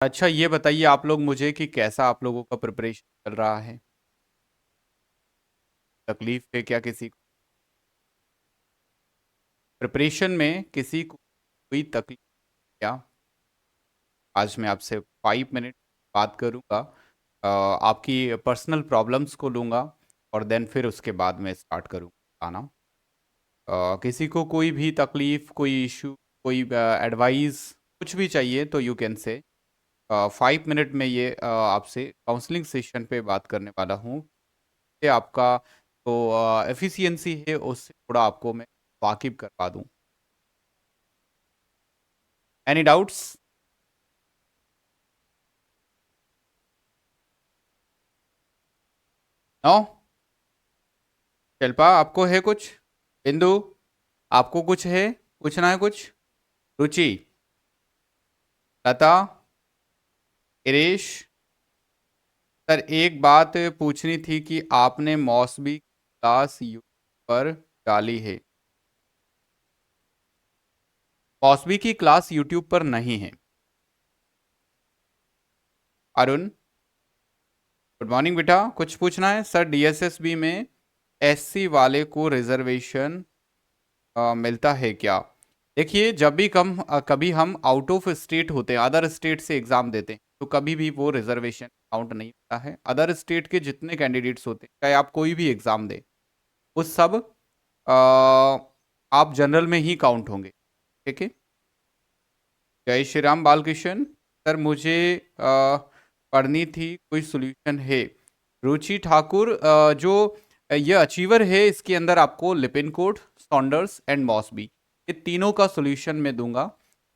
अच्छा, ये बताइए आप लोग मुझे कि कैसा आप लोगों का प्रिपरेशन चल रहा है? तकलीफ है क्या किसी को? प्रिपरेशन में किसी को कोई तकलीफ क्या? आज मैं आपसे 5 मिनट बात करूँगा। आपकी पर्सनल प्रॉब्लम्स को लूँगा और देन फिर उसके बाद मैं स्टार्ट करूँगा बताना। किसी को कोई भी तकलीफ, कोई इश्यू, कोई एडवाइस कुछ भी चाहिए तो यू कैन से 5 मिनट में ये आपसे काउंसलिंग सेशन पे बात करने वाला हूँ। से आपका तो एफिशिएंसी है उससे थोड़ा आपको मैं वाकिफ़ करवा दूँ। Any doubts? नो? शिल्पा आपको है कुछ? बिंदु आपको कुछ है? पूछना है कुछ? रुचि, लता, गिरीश सर एक बात पूछनी थी कि आपने मौसमी क्लास यूट्यूब पर डाली है। मौसमी की क्लास यूट्यूब पर नहीं है। अरुण, गुड मॉर्निंग बेटा, कुछ पूछना है? सर डीएसएसबी में एससी वाले को रिजर्वेशन मिलता है क्या? देखिए, जब भी कभी हम आउट ऑफ स्टेट होते हैं, अदर स्टेट से एग्जाम देते हैं, तो कभी भी वो रिजर्वेशन काउंट नहीं होता है। अदर स्टेट के जितने कैंडिडेट्स होते हैं, चाहे आप कोई भी एग्जाम दे, वो सब अ, आप जनरल में ही काउंट होंगे। ठीक है। जय श्री राम बालकृष्ण। सर मुझे पढ़नी थी, कोई सोल्यूशन है? रुचि ठाकुर, जो ये अचीवर है, इसके अंदर आपको लिपिनकोड, सॉन्डर्स एंड मॉसबी, ये तीनों का सोल्यूशन मैं दूंगा।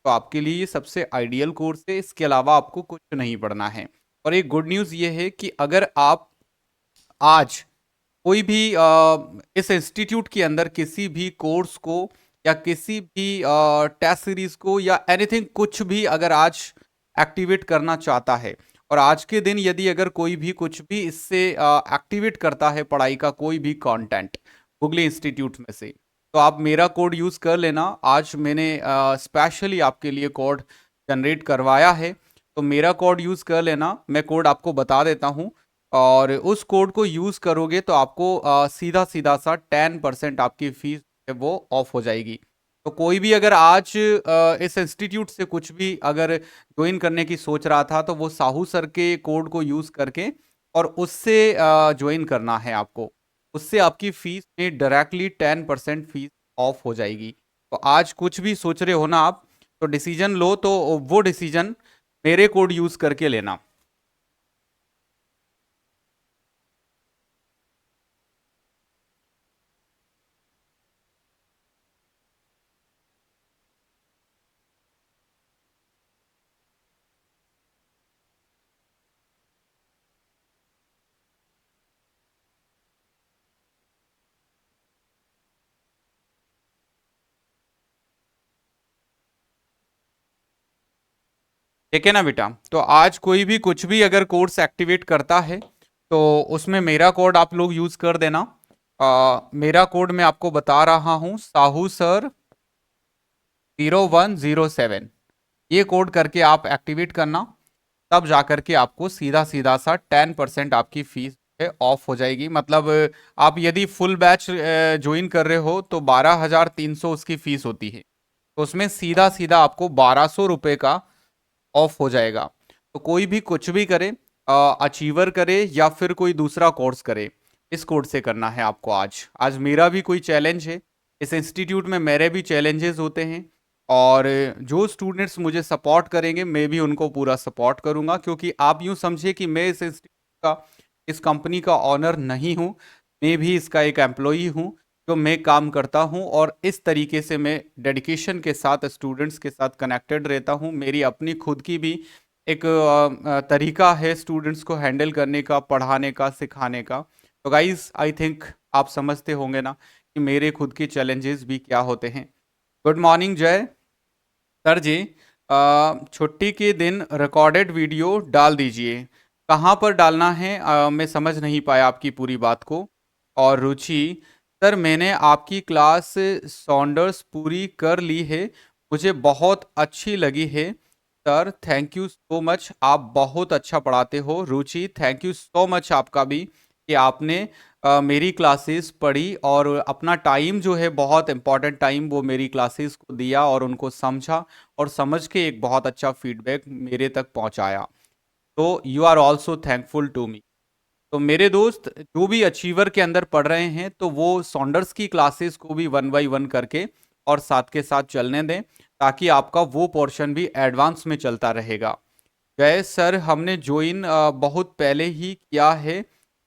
तो आपके लिए ये सबसे आइडियल कोर्स है। इसके अलावा आपको कुछ नहीं पढ़ना है। और एक गुड न्यूज़ ये है कि अगर आप आज कोई भी इस इंस्टीट्यूट के अंदर किसी भी कोर्स को या किसी भी टेस्ट सीरीज को या एनीथिंग कुछ भी अगर आज एक्टिवेट करना चाहता है, और आज के दिन यदि अगर कोई भी कुछ भी इससे एक्टिवेट करता है पढ़ाई का कोई भी कंटेंट गूगली इंस्टीट्यूट में से, तो आप मेरा कोड यूज कर लेना। आज मैंने स्पेशली आपके लिए कोड जनरेट करवाया है, तो मेरा कोड यूज कर लेना। मैं कोड आपको बता देता हूँ, और उस कोड को यूज करोगे तो आपको सीधा सीधा सा 10% आपकी फीस है वो ऑफ हो जाएगी। तो कोई भी अगर आज इस इंस्टीट्यूट से कुछ भी अगर ज्वाइन करने की सोच रहा था, तो वो साहू सर के कोड को यूज करके और उससे ज्वाइन करना है आपको। उससे आपकी फीस में डायरेक्टली 10% फीस ऑफ हो जाएगी। तो आज कुछ भी सोच रहे हो ना आप, तो डिसीजन लो तो वो डिसीजन मेरे कोड यूज करके लेना। ठीक है ना बेटा? तो आज कोई भी कुछ भी अगर कोर्स एक्टिवेट करता है, तो उसमें मेरा कोड आप लोग यूज कर देना। मेरा कोड मैं आपको बता रहा हूँ, साहू सर 0107। ये कोड करके आप एक्टिवेट करना, तब जा करके आपको सीधा सीधा सा 10% आपकी फीस ऑफ हो जाएगी। मतलब आप यदि फुल बैच ज्वाइन कर रहे हो तो 12,300 उसकी फीस होती है, तो उसमें सीधा सीधा आपको 1200 रुपये का ऑफ हो जाएगा। तो कोई भी कुछ भी करे, अचीवर करे या फिर कोई दूसरा कोर्स करे, इस कोर्स से करना है आपको। आज आज मेरा भी कोई चैलेंज है, इस इंस्टीट्यूट में मेरे भी चैलेंजेस होते हैं, और जो स्टूडेंट्स मुझे सपोर्ट करेंगे मैं भी उनको पूरा सपोर्ट करूंगा। क्योंकि आप यूं समझिए कि मैं इस इंस्टीट्यूट का, इस कंपनी का ऑनर नहीं हूं, मैं भी इसका एक एम्प्लॉई हूं। जो मैं काम करता हूं और इस तरीके से मैं डेडिकेशन के साथ स्टूडेंट्स के साथ कनेक्टेड रहता हूं। मेरी अपनी खुद की भी एक तरीका है स्टूडेंट्स को हैंडल करने का, पढ़ाने का, सिखाने का। तो गाइज आई थिंक आप समझते होंगे ना कि मेरे खुद के चैलेंजेस भी क्या होते हैं। गुड मॉर्निंग जय। सर जी, छुट्टी के दिन रिकॉर्डेड वीडियो डाल दीजिए। कहाँ पर डालना है? मैं समझ नहीं पाया आपकी पूरी बात को। और रुचि, सर मैंने आपकी क्लास सॉन्डर्स पूरी कर ली है, मुझे बहुत अच्छी लगी है। Sir thank you so much, आप बहुत अच्छा पढ़ाते हो। रुचि थैंक यू सो मच आपका भी कि आपने मेरी क्लासेस पढ़ी और अपना टाइम जो है, बहुत इंपॉर्टेंट टाइम, वो मेरी क्लासेस को दिया और उनको समझा और समझ के एक बहुत अच्छा फीडबैक मेरे तक पहुंचाया। तो you are also thankful to me. तो मेरे दोस्त जो भी अचीवर के अंदर पढ़ रहे हैं, तो वो सॉन्डर्स की क्लासेस को भी वन बाय वन करके और साथ के साथ चलने दें, ताकि आपका वो पोर्शन भी एडवांस में चलता रहेगा। जय सर, हमने ज्वाइन बहुत पहले ही किया है,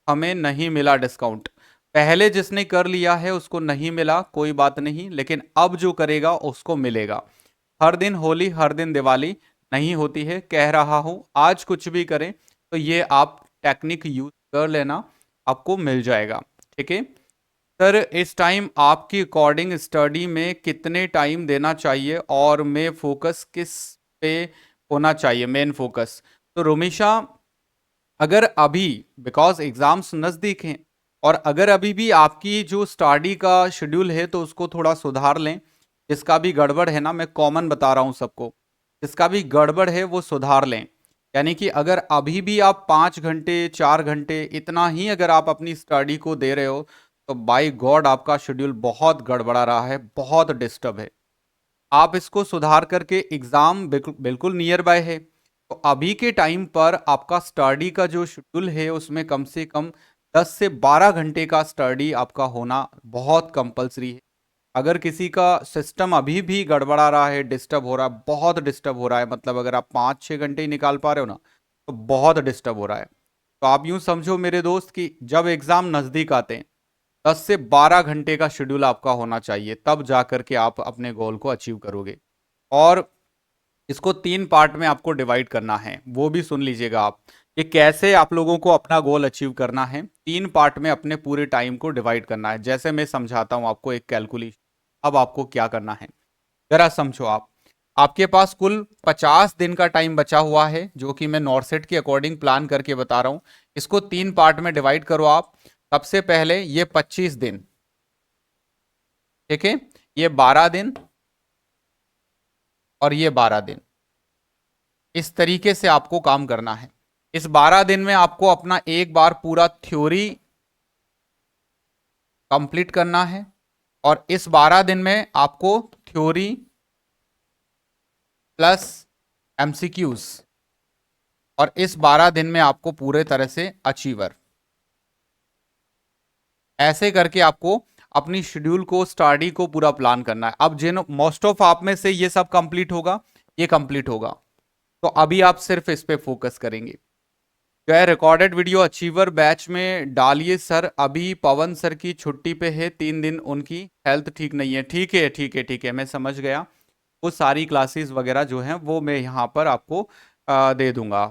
हमें नहीं मिला डिस्काउंट। पहले जिसने कर लिया है उसको नहीं मिला, कोई बात नहीं, लेकिन अब जो करेगा उसको मिलेगा। हर दिन होली, हर दिन दिवाली नहीं होती है, कह रहा हूं आज कुछ भी करें तो ये आप टेक्निक यूज कर लेना, आपको मिल जाएगा। ठीक है सर, इस टाइम आपकी अकॉर्डिंग स्टडी में कितने टाइम देना चाहिए और मैं फोकस किस पे होना चाहिए, मेन फोकस? तो रोमिशा, अगर अभी, बिकॉज एग्जाम्स नज़दीक हैं, और अगर अभी भी आपकी जो स्टडी का शेड्यूल है तो उसको थोड़ा सुधार लें। जिसका भी गड़बड़ है ना, मैं कॉमन बता रहा हूँ सबको, जिसका भी गड़बड़ है वो सुधार लें। यानी कि अगर अभी भी आप 5 घंटे 4 घंटे इतना ही अगर आप अपनी स्टडी को दे रहे हो, तो बाय गॉड आपका शेड्यूल बहुत गड़बड़ा रहा है, बहुत डिस्टर्ब है। आप इसको सुधार करके, एग्जाम बिल्कुल बिल्कुल नियर बाय है, तो अभी के टाइम पर आपका स्टडी का जो शेड्यूल है उसमें कम से कम 10 से 12 घंटे का स्टडी आपका होना बहुत कंपलसरी है। अगर किसी का सिस्टम अभी भी गड़बड़ा रहा है, डिस्टर्ब हो रहा है, बहुत डिस्टर्ब हो रहा है, मतलब अगर आप 5-6 घंटे ही निकाल पा रहे हो ना, तो बहुत डिस्टर्ब हो रहा है। तो आप यूं समझो मेरे दोस्त कि जब एग्जाम नज़दीक आते हैं, 10 से 12 घंटे का शेड्यूल आपका होना चाहिए, तब जा करके आप अपने गोल को अचीव करोगे। और इसको 3 पार्ट में आपको डिवाइड करना है, वो भी सुन लीजिएगा आप कि कैसे आप लोगों को अपना गोल अचीव करना है। 3 पार्ट में अपने पूरे टाइम को डिवाइड करना है, जैसे मैं समझाता हूं आपको एक कैलकुलेशन। अब आपको क्या करना है, जरा समझो आप। आपके पास कुल 50 दिन का टाइम बचा हुआ है, जो कि मैं नॉर्सेट के अकॉर्डिंग प्लान करके बता रहा हूं। इसको 3 पार्ट में डिवाइड करो आप। सबसे पहले ये 25 दिन, ठीक है, ये 12 दिन और ये 12 दिन, इस तरीके से आपको काम करना है। इस 12 दिन में आपको अपना एक बार पूरा थ्योरी कंप्लीट करना है, और इस 12 दिन में आपको थ्योरी प्लस एमसीक्यूज, और इस 12 दिन में आपको पूरे तरह से अचीवर। ऐसे करके आपको अपनी शेड्यूल को, स्टडी को पूरा प्लान करना है। अब जिन मोस्ट ऑफ आप में से ये सब कंप्लीट होगा, ये कंप्लीट होगा, तो अभी आप सिर्फ इस पे फोकस करेंगे। जो है रिकॉर्डेड वीडियो अचीवर बैच में डालिए सर, अभी पवन सर की छुट्टी पे है 3 दिन, उनकी हेल्थ ठीक नहीं है। ठीक है ठीक है ठीक है, मैं समझ गया। वो सारी क्लासेस वगैरह जो हैं वो मैं यहाँ पर आपको दे दूंगा।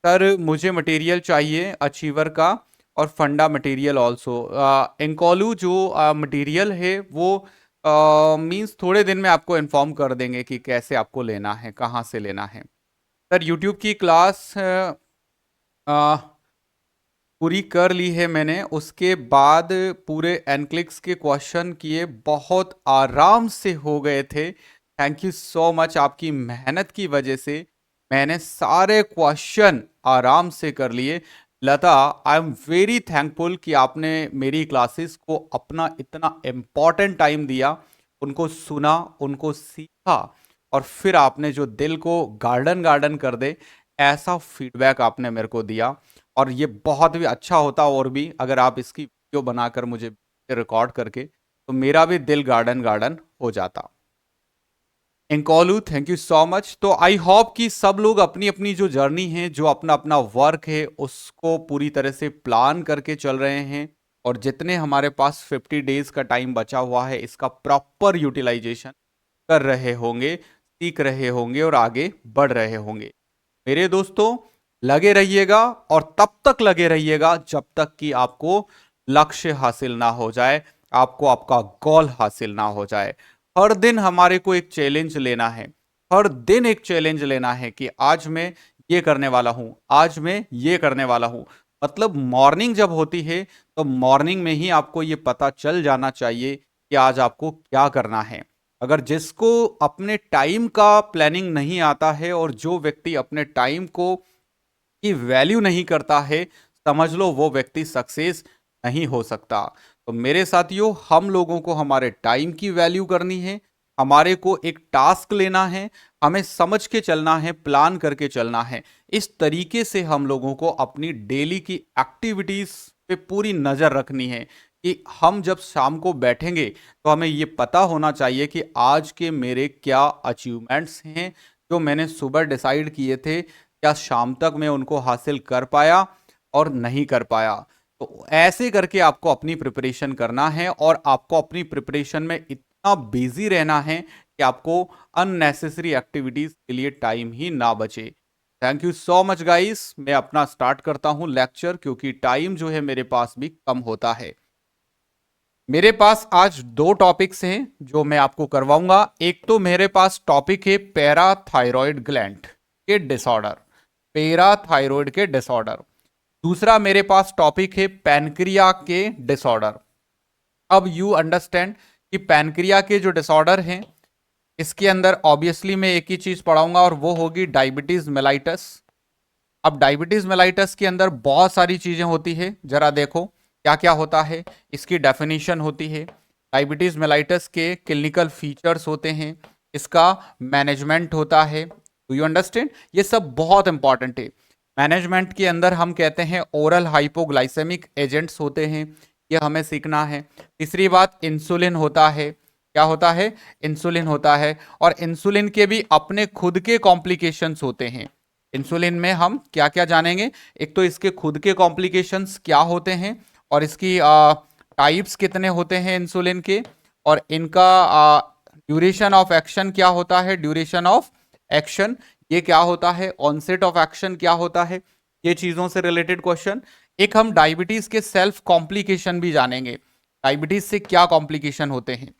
सर मुझे मटेरियल चाहिए अचीवर का, और फंडा मटेरियल ऑल्सो। एंकोलू जो मटेरियल है वो मींस थोड़े दिन में आपको इन्फॉर्म कर देंगे कि कैसे आपको लेना है, कहाँ से लेना है। सर यूट्यूब की क्लास पूरी कर ली है मैंने, उसके बाद पूरे एनक्लिक्स के क्वेश्चन किए, बहुत आराम से हो गए थे। थैंक यू सो मच, आपकी मेहनत की वजह से मैंने सारे क्वेश्चन आराम से कर लिए। लता, आई एम वेरी थैंकफुल कि आपने मेरी क्लासेस को अपना इतना इम्पोर्टेंट टाइम दिया, उनको सुना, उनको सीखा, और फिर आपने जो दिल को गार्डन गार्डन कर दे ऐसा फीडबैक आपने मेरे को दिया। और ये बहुत भी अच्छा होता, और भी अगर आप इसकी वीडियो बनाकर मुझे रिकॉर्ड करके, तो मेरा भी दिल गार्डन गार्डन हो जाता। इंकॉलू थैंक यू सो मच। तो आई होप कि सब लोग अपनी अपनी जो जर्नी है, जो अपना अपना वर्क है, उसको पूरी तरह से प्लान करके चल रहे हैं, और जितने हमारे पास 50 डेज का टाइम बचा हुआ है, इसका प्रॉपर यूटिलाइजेशन कर रहे होंगे, सीख रहे होंगे और आगे बढ़ रहे होंगे। मेरे दोस्तों लगे रहिएगा, और तब तक लगे रहिएगा जब तक कि आपको लक्ष्य हासिल ना हो जाए, आपको आपका गोल हासिल ना हो जाए। हर दिन हमारे को एक चैलेंज लेना है, हर दिन एक चैलेंज लेना है कि आज मैं ये करने वाला हूं, आज मैं ये करने वाला हूं। मतलब मॉर्निंग जब होती है, तो मॉर्निंग में ही आपको ये पता चल जाना चाहिए कि आज आपको क्या करना है। अगर जिसको अपने टाइम का प्लानिंग नहीं आता है और जो व्यक्ति अपने टाइम को की वैल्यू नहीं करता है, समझ लो वो व्यक्ति सक्सेस नहीं हो सकता। तो मेरे साथियों, हम लोगों को हमारे टाइम की वैल्यू करनी है, हमारे को एक टास्क लेना है, हमें समझ के चलना है, प्लान करके चलना है। इस तरीके से हम लोगों को अपनी डेली की एक्टिविटीज पे पूरी नजर रखनी है कि हम जब शाम को बैठेंगे तो हमें ये पता होना चाहिए कि आज के मेरे क्या अचीवमेंट्स हैं जो मैंने सुबह डिसाइड किए थे, क्या शाम तक मैं उनको हासिल कर पाया और नहीं कर पाया। तो ऐसे करके आपको अपनी प्रिपरेशन करना है और आपको अपनी प्रिपरेशन में इतना बिजी रहना है कि आपको अननेसेसरी एक्टिविटीज के लिए टाइम ही ना बचे। Thank you so much guys. मैं अपना स्टार्ट करता हूं लेक्चर, क्योंकि टाइम जो है मेरे पास भी कम होता है। मेरे पास आज दो टॉपिक्स हैं जो मैं आपको करवाऊंगा। एक तो मेरे पास टॉपिक है पैराथायरॉयड ग्लैंड के डिसऑर्डर, पैराथायरॉयड के डिसऑर्डर। दूसरा मेरे पास टॉपिक है पैनक्रिया के डिसऑर्डर। अब यू अंडरस्टैंड कि पैनक्रिया के जो डिसऑर्डर हैं, इसके अंदर ऑब्वियसली मैं एक ही चीज पढ़ाऊंगा और वो होगी डायबिटीज मेलाइटस। अब डायबिटीज मेलाइटस के अंदर बहुत सारी चीजें होती है, जरा देखो क्या क्या होता है। इसकी डेफिनेशन होती है, डायबिटीज मेलाइटस के क्लिनिकल फीचर्स होते हैं, इसका मैनेजमेंट होता है। Do you understand? ये सब बहुत इंपॉर्टेंट है। मैनेजमेंट के अंदर हम कहते हैं ओरल हाइपोग्लाइसेमिक एजेंट्स होते हैं, ये हमें सीखना है। तीसरी बात, इंसुलिन होता है। क्या होता है? इंसुलिन होता है। और इंसुलिन के भी अपने खुद के कॉम्प्लिकेशंस होते हैं। इंसुलिन में हम क्या क्या जानेंगे? एक तो इसके खुद के कॉम्प्लिकेशंस क्या होते हैं और इसकी टाइप्स कितने होते हैं इंसुलिन के, और इनका ड्यूरेशन ऑफ एक्शन क्या होता है, ड्यूरेशन ऑफ एक्शन ये क्या होता है, ऑनसेट ऑफ एक्शन क्या होता है, ये चीजों से रिलेटेड क्वेश्चन। एक हम डायबिटीज के सेल्फ कॉम्प्लिकेशन भी जानेंगे, डायबिटीज से क्या कॉम्प्लिकेशन होते हैं।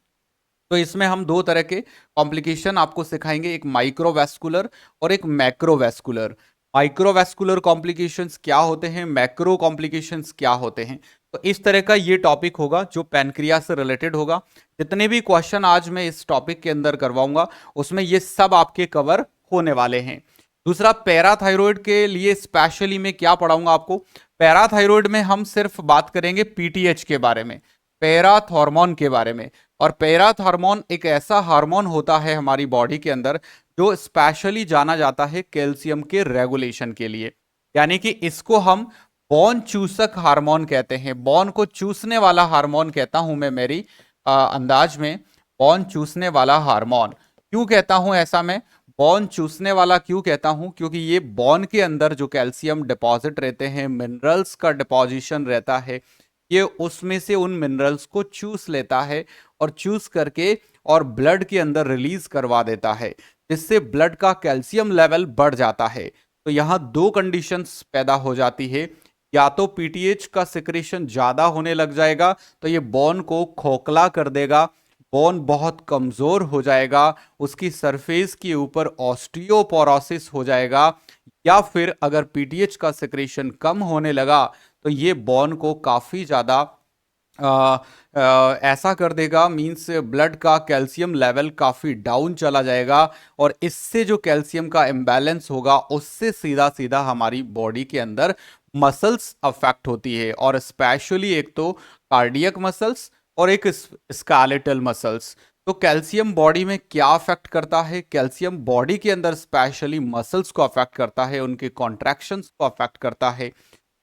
तो इसमें हम दो तरह के कॉम्प्लिकेशन आपको सिखाएंगे, एक माइक्रोवेस्कुलर और एक मैक्रोवेस्कुलर। माइक्रोवेस्कुलर कॉम्प्लिकेशंस क्या होते हैं, मैक्रो कॉम्प्लिकेशंस क्या होते हैं। तो इस तरह का ये टॉपिक होगा जो पैनक्रियास से रिलेटेड होगा। जितने भी क्वेश्चन आज मैं इस टॉपिक के अंदर करवाऊंगा उसमें ये सब आपके कवर होने वाले हैं। दूसरा, पैराथायरॉयड के लिए स्पेशली मैं क्या पढ़ाऊंगा आपको। पैराथायरॉयड में हम सिर्फ बात करेंगे पीटीएच के बारे में, पैराथॉर्मोन के बारे में। और पैराथॉर्मोन एक ऐसा हार्मोन होता है हमारी बॉडी के अंदर जो स्पेशली जाना जाता है कैल्शियम के रेगुलेशन के लिए। यानी कि इसको हम बॉन चूसक हार्मोन कहते हैं, बॉन को चूसने वाला हार्मोन कहता हूं मैं मेरी अंदाज में, बॉन चूसने वाला हार्मोन। क्यों कहता हूं ऐसा मैं, बॉन चूसने वाला क्यों कहता हूं? क्योंकि ये बॉन के अंदर जो कैल्शियम डिपॉजिट रहते हैं, मिनरल्स का डिपॉजिशन रहता है, ये उसमें से उन मिनरल्स को चूस लेता है और चूस करके और ब्लड के अंदर रिलीज करवा देता है, जिससे ब्लड का कैल्शियम लेवल बढ़ जाता है। तो यहां दो कंडीशंस पैदा हो जाती है, या तो पीटीएच का सिक्रेशन ज्यादा होने लग जाएगा तो ये बोन को खोखला कर देगा, बोन बहुत कमजोर हो जाएगा, उसकी सरफेस के ऊपर ऑस्टियोपोरोसिस हो जाएगा। या फिर अगर पीटीएच का सिक्रेशन कम होने लगा तो ये बोन को काफी ज्यादा ऐसा कर देगा, मींस ब्लड का कैल्शियम लेवल काफी डाउन चला जाएगा, और इससे जो कैल्शियम का इम्बैलेंस होगा उससे सीधा सीधा हमारी बॉडी के अंदर मसल्स अफेक्ट होती है, और स्पेशली एक तो कार्डियक मसल्स और एक स्केलेटल मसल्स। तो कैल्शियम बॉडी में क्या अफेक्ट करता है? कैल्शियम बॉडी के अंदर स्पेशली मसल्स को अफेक्ट करता है, उनके कॉन्ट्रैक्शंस को अफेक्ट करता है।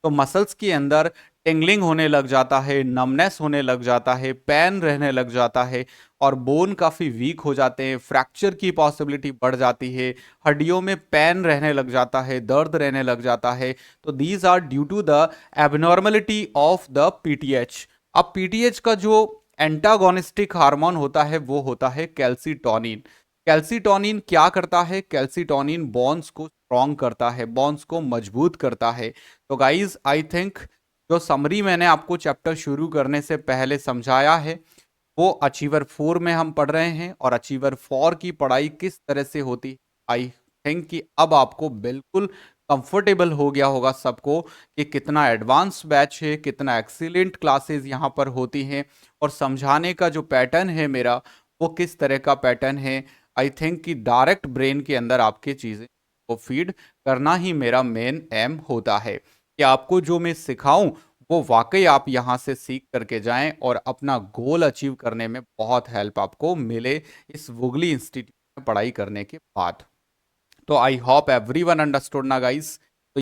तो मसल्स के अंदर टिंगलिंग होने लग जाता है, नमनेस होने लग जाता है, पेन रहने लग जाता है, और बोन काफ़ी वीक हो जाते हैं, फ्रैक्चर की पॉसिबिलिटी बढ़ जाती है, हड्डियों में पेन रहने लग जाता है, दर्द रहने लग जाता है। तो these are due to the abnormality of the PTH. अब पीटीएच का जो एंटागोनिस्टिक हार्मोन होता है वो होता है कैल्सीटोनिन। कैल्सीटोनिन क्या करता है? कैल्सीटोनिन बॉन्स को स्ट्रॉन्ग करता है, बॉन्स को मजबूत करता है। तो गाइज आई थिंक जो समरी मैंने आपको चैप्टर शुरू करने से पहले समझाया है वो अचीवर 4 में हम पढ़ रहे हैं, और अचीवर 4 की पढ़ाई किस तरह से होती, आई थिंक कि अब आपको बिल्कुल कंफर्टेबल हो गया होगा सबको कि कितना एडवांस बैच है, कितना एक्सीलेंट क्लासेस यहाँ पर होती हैं, और समझाने का जो पैटर्न है मेरा वो किस तरह का पैटर्न है। आई थिंक कि डायरेक्ट ब्रेन के अंदर आपके चीज़ें को फीड करना ही मेरा मेन एम होता है कि आपको जो मैं सिखाऊं वो वाकई आप यहाँ से सीख करके जाएं और अपना गोल अचीव करने में बहुत हेल्प आपको मिले इस वुगली इंस्टीट्यूट में पढ़ाई करने के बाद। तो आई होप एवरीवन अंडरस्टूड ना गाइस